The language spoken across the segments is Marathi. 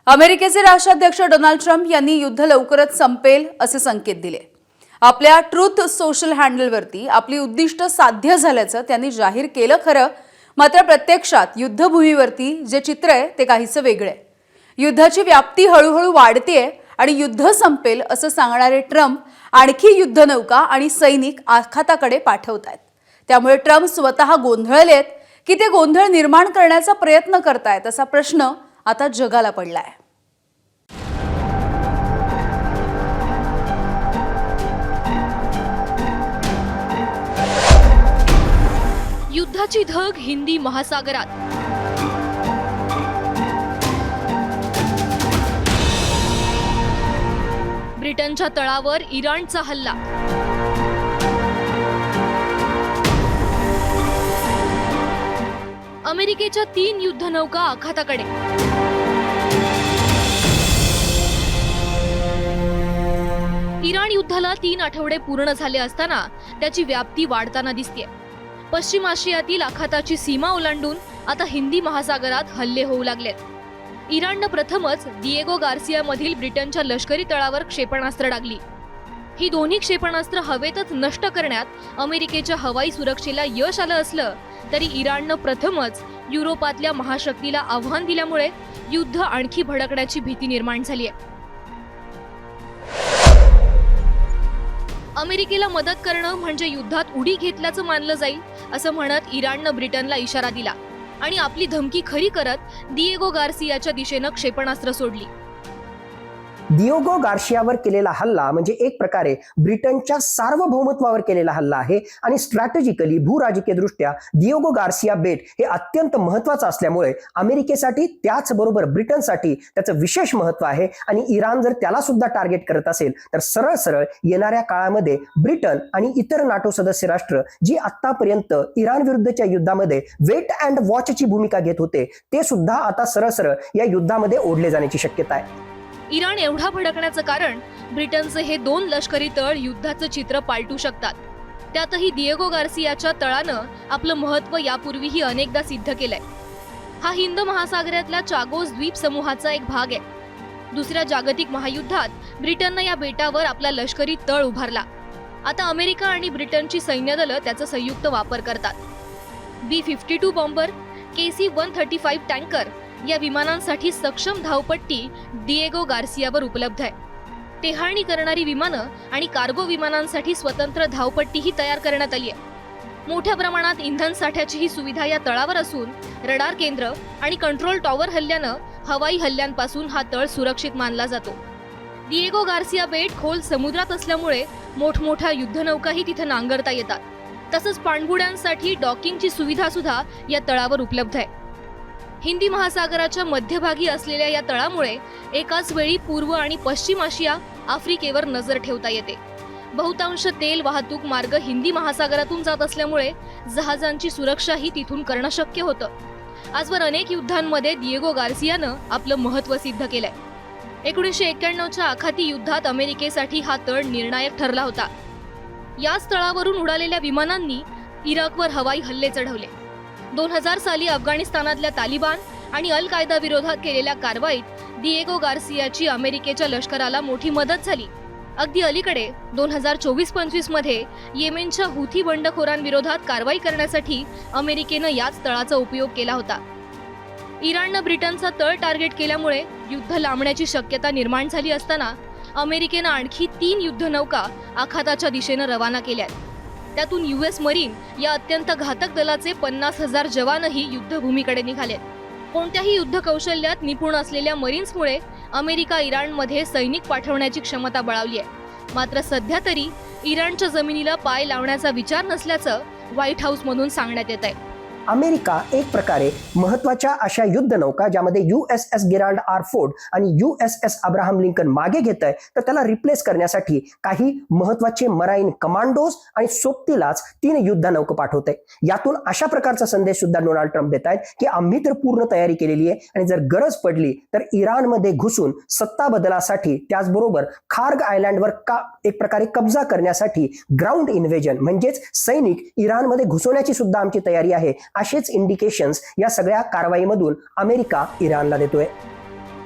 अमेरिकेचे राष्ट्राध्यक्ष डोनाल्ड ट्रम्प यांनी युद्ध लवकरच संपेल असे संकेत दिले। आपल्या ट्रुथ सोशल हँडलवरती आपली उद्दिष्ट साध्य झाल्याचं त्यांनी जाहीर केलं खरं, मात्र प्रत्यक्षात युद्धभूमीवरती जे चित्र आहे ते काहीसं वेगळं आहे। युद्धाची व्याप्ती हळूहळू वाढतेय आणि युद्ध संपेल असं सांगणारे ट्रम्प आणखी युद्धनौका आणि सैनिक आखाताकडे पाठवतायत। त्यामुळे ट्रम्प स्वतः गोंधळलेत की ते गोंधळ निर्माण करण्याचा प्रयत्न करतायत असा प्रश्न आता जगाला पडलाय। युद्धाची धग हिंदी महासागरात। ब्रिटनच्या तळावर इराणचा हल्ला। अमेरिकेच्या 3 युद्धनौका आखाताकडे। इराण युद्धाला 3 आठवडे पूर्ण झाले असताना त्याची व्याप्ती वाढताना दिसते। पश्चिम आशियातील आखाताची सीमा ओलांडून आता हिंदी महासागरात हल्ले होऊ लागलेत। इराणनं प्रथमच दिएगो गार्सियामधील ब्रिटनच्या लष्करी तळावर क्षेपणास्त्र डागली। ही दोन्ही क्षेपणास्त्र हवेतच नष्ट करण्यात अमेरिकेच्या हवाई सुरक्षेला यश आलं असलं तरी इराणनं प्रथमच युरोपातल्या महाशक्तीला आव्हान दिल्यामुळे युद्ध आणखी भडकण्याची भीती निर्माण झाली आहे। अमेरिकेला मदत करणं म्हणजे युद्धात उडी घेतल्याचं मानलं जाईल असं म्हणत इराणनं ब्रिटनला इशारा दिला आणि आपली धमकी खरी करत दिएगो गार्सियाच्या दिशेनं क्षेपणास्त्र सोडली। दिएगो गार्सियावर केलेला हल्ला म्हणजे एक प्रकारे ब्रिटनच्या सार्वभौमत्वावर केलेला हल्ला आहे आणि स्ट्रॅटेजिकली भूराजकीय दृष्ट्या दिएगो गार्सिया बेट हे अत्यंत महत्त्वाचं असल्यामुळे अमेरिकेसाठी त्याचबरोबर ब्रिटनसाठी त्याचं विशेष महत्त्व आहे आणि इराण जर त्याला सुद्धा टार्गेट करत असेल तर सरळ सरळ येणाऱ्या काळामध्ये ब्रिटन आणि इतर नाटो सदस्य राष्ट्र जी आतापर्यंत इराण विरुद्धच्या युद्धामध्ये वेट अँड वॉचची भूमिका घेत होते ते सुद्धा आता सरळ सरळ या युद्धामध्ये ओढले जाण्याची शक्यता आहे। इराण एवढा भडकण्याचं कारण ब्रिटनचे हे 2 लष्करी तळ युद्धाचं चित्र पालटू शकतात। त्यातही दिएगो गार्सियाच्या तळानं आपलं महत्त्व यापूर्वीही अनेकदा सिद्ध केलंय। हा हिंद महासागरातल्या चागोस द्वीप समूहाचा एक भाग आहे। दुसऱ्या जागतिक महायुद्धात ब्रिटननं या बेटावर आपला लष्करी तळ उभारला। आता अमेरिका आणि ब्रिटनची सैन्यदलं त्याचा संयुक्त वापर करतात। B-52 बॉम्बर, KC-135 टँकर या विमानांसाठी सक्षम धावपट्टी दिएगो गार्सियावर उपलब्ध आहे। टेहाळणी करणारी विमानं आणि कार्गो विमानांसाठी स्वतंत्र धावपट्टीही तयार करण्यात आली आहे। मोठ्या प्रमाणात इंधन साठ्याची ही सुविधा या तळावर असून रडार केंद्र आणि कंट्रोल टॉवर हल्ल्यानं हवाई हल्ल्यांपासून हा तळ सुरक्षित मानला जातो। दिएगो गार्सिया बेट खोल समुद्रात असल्यामुळे मोठमोठ्या युद्धनौकाही तिथे नांगरता येतात। तसंच पाणबुड्यांसाठी डॉकिंगची सुविधा सुद्धा या तळावर उपलब्ध आहे। हिंदी महासागराच्या मध्यभागी असलेल्या या तळामुळे एकाच वेळी पूर्व आणि पश्चिम आशिया, आफ्रिकेवर नजर ठेवता येते। बहुतांश तेल वाहतूक मार्ग हिंदी महासागरातून जात असल्यामुळे जहाजांची सुरक्षाही तिथून करणं शक्य होतं। आजवर अनेक युद्धांमध्ये दिएगो गार्सियानं आपलं महत्त्व सिद्ध केलंय। 1991च्या आखाती युद्धात अमेरिकेसाठी हा तळ निर्णायक ठरला होता। याच तळावरून उडालेल्या विमानांनी इराकवर हवाई हल्ले चढवले। 2000 साली अफगाणिस्तानातल्या तालिबान आणि अल कायदा विरोधात केलेल्या कारवाईत दिएगो गार्सियाची अमेरिकेच्या लष्कराला मोठी मदत झाली। अगदी अलीकडे 2024-25 मध्ये येमेनच्या हुथी बंडखोरांविरोधात कारवाई करण्यासाठी अमेरिकेनं याच तळाचा उपयोग केला होता। इराणनं ब्रिटनचा तळ टार्गेट केल्यामुळे युद्ध लांबण्याची शक्यता निर्माण झाली असताना अमेरिकेनं आणखी 3 युद्धनौका आखाताच्या दिशेनं रवाना केल्यात। त्यातून US मरीन या अत्यंत घातक दलाचे 50,000 जवानही युद्धभूमीकडे निघालेत। कोणत्याही युद्ध कौशल्यात निपुण असलेल्या मरीन्समुळे अमेरिका इराणमध्ये सैनिक पाठवण्याची क्षमता बळावली आहे। मात्र सध्या तरी इराणच्या जमिनीला पाय लावण्याचा विचार नसल्याचं व्हाईट हाऊसमधून सांगण्यात येत आहे। अमेरिका एक प्रकारे महत्त्वाच्या अशा युद्धनौका ज्यामध्ये USS गेराल्ड आर फोर्ड आणि USS अब्राहम लिंकन मागे घेत आहे तर त्याला रिप्लेस करण्यासाठी काही महत्त्वाचे मराईन कमांडोज आणि सोबतीलाच 3 युद्धनौका पाठवते। यातून अशा प्रकारचा संदेश सुद्धा डोनाल्ड ट्रम्प देत आहेत की आम्ही तर पूर्ण तयारी केलेली आहे आणि जर गरज पडली तर इराणमध्ये घुसून सत्ता बदलासाठी त्याचबरोबर खार्ग आयलँडवर एक प्रकारे कब्जा करण्यासाठी ग्राउंड इन्व्हेजन म्हणजेच सैनिक इराणमध्ये घुसवण्याची सुद्धा आमची तयारी आहे। असेच इंडिकेशन्स या सगळ्या कारवाईमधून अमेरिका इराणला देतोय।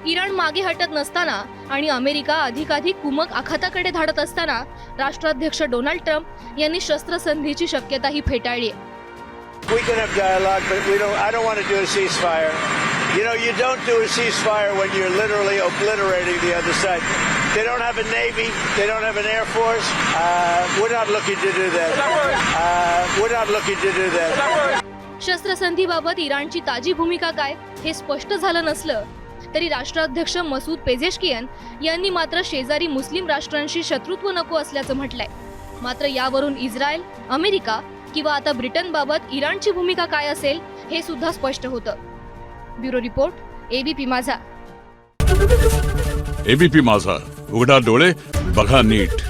इराण मागे हटत नसताना आणि अमेरिका अधिकाधिक कुमक आखाताकडे धाडत असताना राष्ट्राध्यक्ष डोनाल्ड ट्रम्प यांनी शस्त्रसंधीची शक्यताही फेटाळली आहे. We can have dialogue, but I don't want to do a ceasefire. You know, you don't do a ceasefire when you're literally obliterating the other side. They don't have a navy. They don't have an air force. We're not looking to do that. We're not looking to do that. शस्त्रसंधीबाबत इराणची ताजी भूमिका काय हे स्पष्ट झालं नसलं तरी राष्ट्राध्यक्ष मसूद पेझेशकियन यांनी मात्र शेजारी मुस्लिम राष्ट्रांशी शत्रुत्व नको असल्याचं म्हटलंय. मात्र यावरून इस्रायल, अमेरिका किंवा आता ब्रिटनबाबत इराणची भूमिका काय असेल हे सुद्धा स्पष्ट होतं. ब्युरो रिपोर्ट, एबीपी माझा. एबीपी माझा, उघडा डोळे बघा नीट.